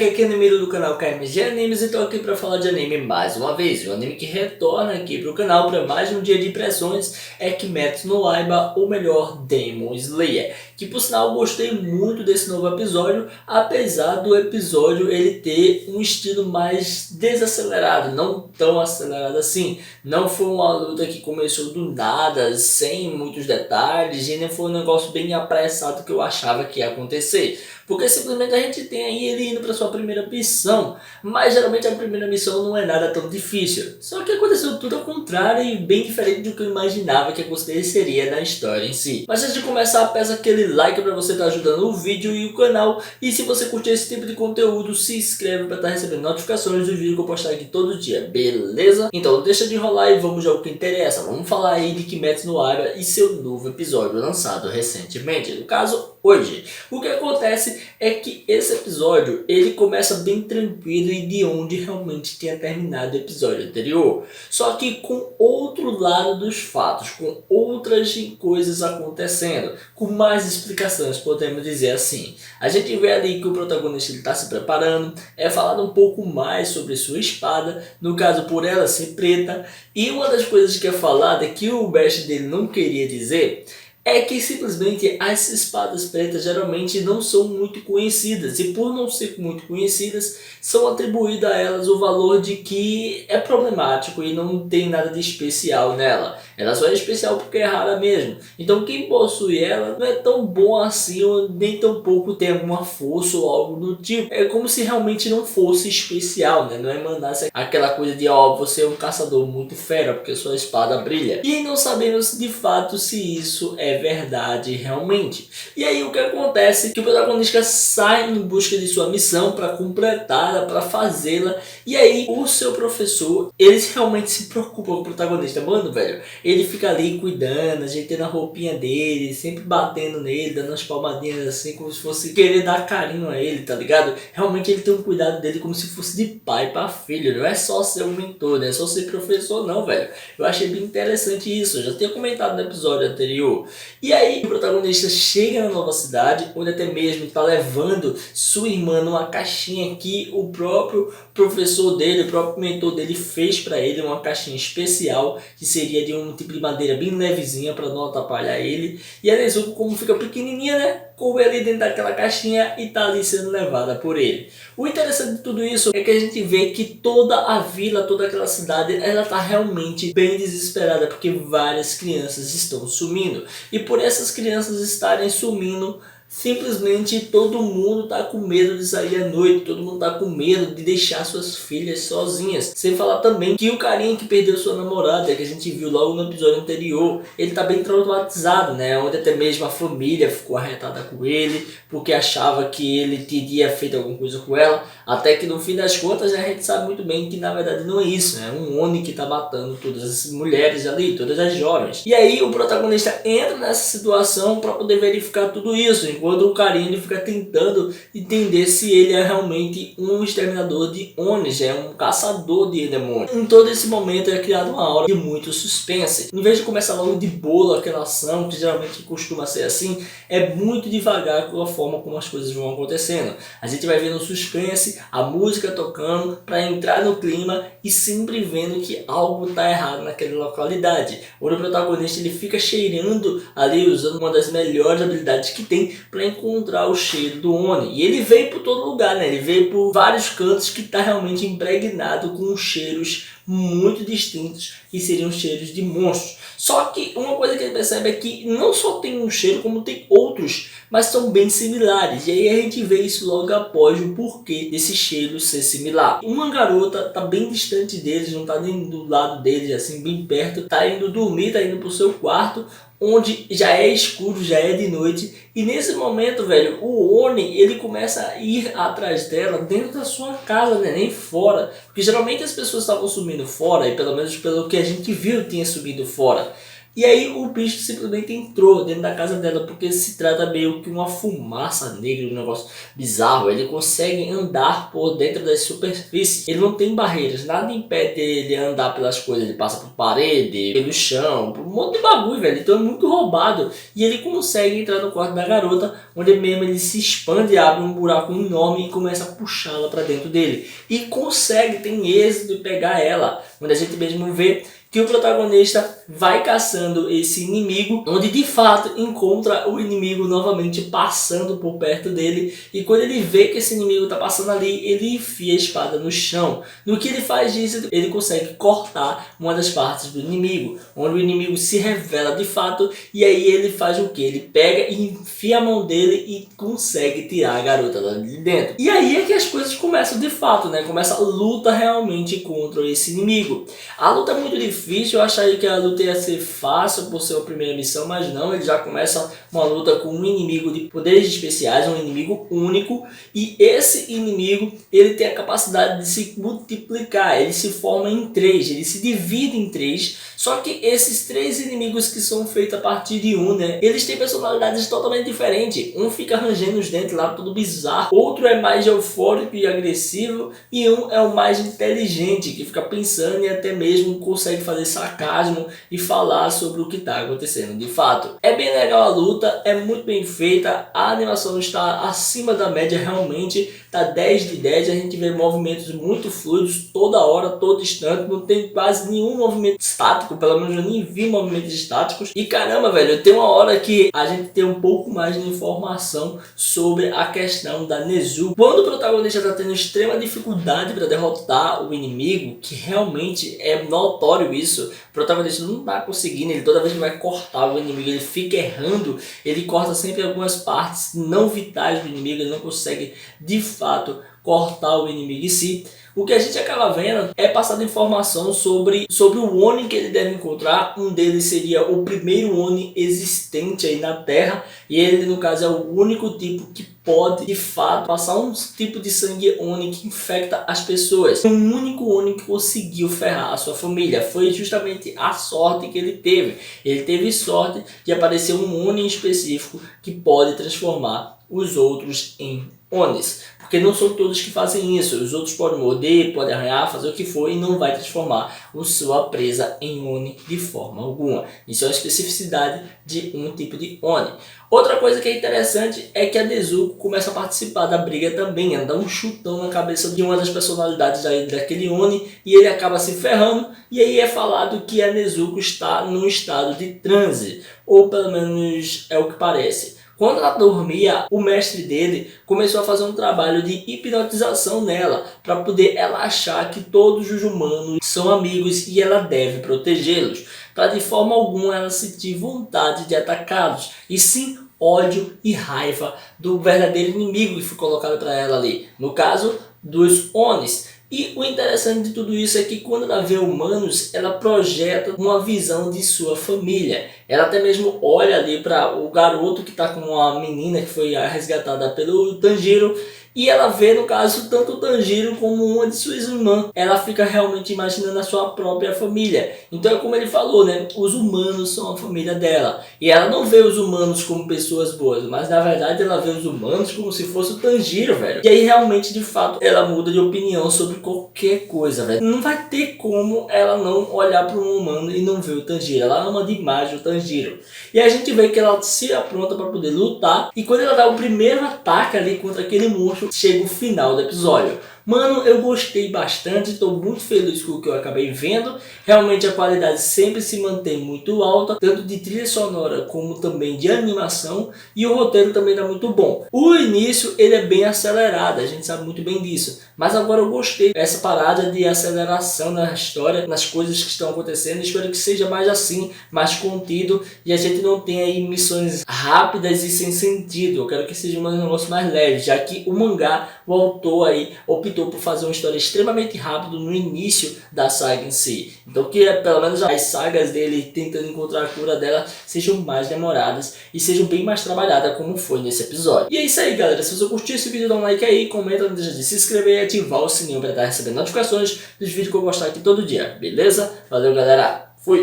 aqui é Kenimiro do canal KMG Animes e tô aqui pra falar de anime mais uma vez. O anime que retorna aqui pro canal para mais um dia de impressões é Kimetsu no Yaiba, ou melhor, Demon Slayer. Que por sinal gostei muito desse novo episódio, apesar do episódio ele ter um estilo mais desacelerado, não tão acelerado assim. Não foi uma luta que começou do nada, sem muitos detalhes, e nem foi um negócio bem apressado que eu achava que ia acontecer. Porque simplesmente a gente tem aí ele indo para sua primeira missão, mas geralmente a primeira missão não é nada tão difícil. Só que aconteceu tudo ao contrário e bem diferente do que eu imaginava que aconteceria na história em si. Mas antes de começar, peço aquele like para você estar ajudando o vídeo e o canal. E se você curtir esse tipo de conteúdo, se inscreve para estar recebendo notificações dos vídeos que eu postar aqui todo dia, beleza? Então deixa de enrolar e vamos ao que interessa. Vamos falar aí de Kimetsu no Yaiba e seu novo episódio lançado recentemente. No caso, hoje. O que acontece é que esse episódio ele começa bem tranquilo e de onde realmente tinha terminado o episódio anterior. Só que com outro lado dos fatos, com outras coisas acontecendo, com mais explicações, podemos dizer assim. A gente vê ali que o protagonista está se preparando, é falado um pouco mais sobre sua espada, no caso por ela ser preta, e uma das coisas que é falada que o best dele não queria dizer é que simplesmente as espadas pretas geralmente não são muito conhecidas, e por não ser muito conhecidas, são atribuídas a elas o valor de que é problemático e não tem nada de especial nela. Ela só é especial porque é rara mesmo. Então quem possui ela não é tão bom assim, ou nem tão pouco tem alguma força ou algo do tipo. É como se realmente não fosse especial, né? Não é mandasse aquela coisa de ó, você é um caçador muito fera porque sua espada brilha. E não sabemos de fato se isso é verdade realmente. E aí o que acontece? Que o protagonista sai em busca de sua missão para completá-la, para fazê-la. E aí o seu professor, eles realmente se preocupam com o protagonista. Mano, velho, ele fica ali cuidando, ajeitando a roupinha dele, sempre batendo nele, dando umas palmadinhas assim, como se fosse querer dar carinho a ele, tá ligado? Realmente ele tem um cuidado dele como se fosse de pai para filho. Não é só ser um mentor, não é só ser professor não, velho. Eu achei bem interessante isso, eu já tinha comentado no episódio anterior. E aí o protagonista chega na nova cidade, onde até mesmo está levando sua irmã numa caixinha que o próprio professor dele, o próprio mentor dele fez para ele, uma caixinha especial que seria de um tipo de madeira bem levezinha para não atrapalhar ele. E a Nezuko, como fica pequenininha, né, coube ali dentro daquela caixinha e tá ali sendo levada por ele. O interessante de tudo isso é que a gente vê que toda a vila, toda aquela cidade, ela tá realmente bem desesperada porque várias crianças estão sumindo. E por essas crianças estarem sumindo, simplesmente todo mundo tá com medo de sair à noite, todo mundo tá com medo de deixar suas filhas sozinhas. Sem falar também que o carinha que perdeu sua namorada, que a gente viu logo no episódio anterior, ele tá bem traumatizado, né? Onde até mesmo a família ficou arretada com ele, porque achava que ele teria feito alguma coisa com ela, até que no fim das contas, né, a gente sabe muito bem que na verdade não é isso, né? É um Oni que tá matando todas as mulheres ali, todas as jovens. E aí o protagonista entra nessa situação para poder verificar tudo isso, enquanto o carinha ele fica tentando entender se ele é realmente um exterminador de Onis, é um caçador de demônios. Em todo esse momento é criado uma aura de muito suspense. Em vez de começar logo de boa aquela ação, que geralmente costuma ser assim, é muito devagar com a forma como as coisas vão acontecendo. A gente vai vendo suspense, a música tocando para entrar no clima e sempre vendo que algo está errado naquela localidade. O protagonista ele fica cheirando ali, usando uma das melhores habilidades que tem para encontrar o cheiro do Oni. E ele veio por todo lugar, né? Ele veio por vários cantos que está realmente impregnado com cheiros muito distintos, que seriam cheiros de monstros. Só que uma coisa que ele percebe é que não só tem um cheiro, como tem outros, mas são bem similares. E aí a gente vê isso logo após o porquê desse cheiro ser similar. Uma garota tá bem distante deles, não tá nem do lado deles, assim, bem perto, tá indo dormir, tá indo pro seu quarto, onde já é escuro, já é de noite, e nesse momento, velho, o Oni, ele começa a ir atrás dela dentro da sua casa, né, nem fora, porque geralmente as pessoas estavam sumindo fora, e pelo menos pelo que a gente viu tinha subido fora, E aí o bicho simplesmente entrou dentro da casa dela, porque se trata meio que uma fumaça negra, um negócio bizarro. Ele consegue andar por dentro das superfícies, ele não tem barreiras, nada impede ele andar pelas coisas, ele passa por parede, pelo chão, por um monte de bagulho, velho. Então é muito roubado. E ele consegue entrar no quarto da garota, onde mesmo ele se expande, abre um buraco enorme e começa a puxá-la para dentro dele. E consegue, tem êxito de pegar ela, onde a gente mesmo vê que o protagonista vai caçando esse inimigo, onde de fato encontra o inimigo novamente passando por perto dele, e quando ele vê que esse inimigo está passando ali, ele enfia a espada no chão. No que ele faz isso, ele consegue cortar uma das partes do inimigo, onde o inimigo se revela de fato, e aí ele faz o que? Ele pega e enfia a mão dele e consegue tirar a garota lá de dentro. E aí é que as coisas começam de fato, né? Começa a luta realmente contra esse inimigo. A luta é muito difícil, eu achei que a luta ia ser fácil por ser a primeira missão, mas não, ele já começa uma luta com um inimigo de poderes especiais, um inimigo único, e esse inimigo, ele tem a capacidade de se multiplicar, ele se forma em três, ele se divide em três, só que esses três inimigos que são feitos a partir de um, né, eles têm personalidades totalmente diferentes, um fica rangendo os dentes lá, tudo bizarro, outro é mais eufórico e agressivo, e um é o mais inteligente, que fica pensando e até mesmo consegue fazer sarcasmo e falar sobre o que está acontecendo de fato. É bem legal a luta, é muito bem feita, a animação está acima da média realmente, tá 10 de 10, a gente vê movimentos muito fluidos toda hora, todo instante, não tem quase nenhum movimento estático, pelo menos eu nem vi movimentos estáticos. E caramba, velho, tem uma hora que a gente tem um pouco mais de informação sobre a questão da Nezuko. Quando o protagonista está tendo extrema dificuldade para derrotar o inimigo, que realmente é notório isso, o protagonista não está conseguindo, ele toda vez que vai cortar o inimigo, ele fica errando, ele corta sempre algumas partes não vitais do inimigo, ele não consegue de fato cortar o inimigo em si. O que a gente acaba vendo é passada informação sobre o Oni que ele deve encontrar. Um deles seria o primeiro Oni existente aí na Terra, e ele no caso é o único tipo que pode de fato passar um tipo de sangue Oni que infecta as pessoas. Um único Oni que conseguiu ferrar a sua família, foi justamente a sorte que ele teve. Ele teve sorte de aparecer um Oni específico que pode transformar os outros em Onis, porque não são todos que fazem isso. Os outros podem morder, podem arranhar, fazer o que for e não vai transformar a sua presa em Oni de forma alguma. Isso é uma especificidade de um tipo de Oni. Outra coisa que é interessante é que a Nezuko começa a participar da briga também, ela dá um chutão na cabeça de uma das personalidades daquele Oni e ele acaba se ferrando, e aí é falado que a Nezuko está num estado de transe, ou pelo menos é o que parece. Quando ela dormia, o mestre dele começou a fazer um trabalho de hipnotização nela, para poder ela achar que todos os humanos são amigos e ela deve protegê-los, para de forma alguma ela sentir vontade de atacá-los, e sim ódio e raiva do verdadeiro inimigo que foi colocado para ela ali, no caso dos Onis. E o interessante de tudo isso é que quando ela vê humanos, ela projeta uma visão de sua família. Ela até mesmo olha ali para o garoto que está com uma menina que foi resgatada pelo Tanjiro, e ela vê, no caso, tanto o Tanjiro como uma de suas irmãs. Ela fica realmente imaginando a sua própria família. Então é como ele falou, né? Os humanos são a família dela. E ela não vê os humanos como pessoas boas, mas na verdade ela vê os humanos como se fosse o Tanjiro, velho. E aí realmente, de fato, ela muda de opinião sobre qualquer coisa, velho. Não vai ter como ela não olhar para um humano e não ver o Tanjiro. Ela ama demais o Tanjiro. E a gente vê que ela se apronta para poder lutar. E quando ela dá o primeiro ataque ali contra aquele monstro, chega o final do episódio. Mano, eu gostei bastante, estou muito feliz com o que eu acabei vendo. Realmente a qualidade sempre se mantém muito alta, tanto de trilha sonora como também de animação, e o roteiro também está muito bom. O início ele é bem acelerado, a gente sabe muito bem disso, mas agora eu gostei dessa parada de aceleração na história, nas coisas que estão acontecendo. Espero que seja mais assim, mais contido, e a gente não tenha aí missões rápidas e sem sentido. Eu quero que seja um negócio mais leve, já que o mangá, o autor aí optou por fazer uma história extremamente rápida no início da saga em si. Então que pelo menos as sagas dele tentando encontrar a cura dela sejam mais demoradas e sejam bem mais trabalhadas, como foi nesse episódio. E é isso aí, galera. Se você curtiu esse vídeo, dá um like aí, comenta, não deixa de se inscrever e ativar o sininho para estar recebendo notificações dos vídeos que eu postar aqui todo dia, beleza? Valeu, galera. Fui!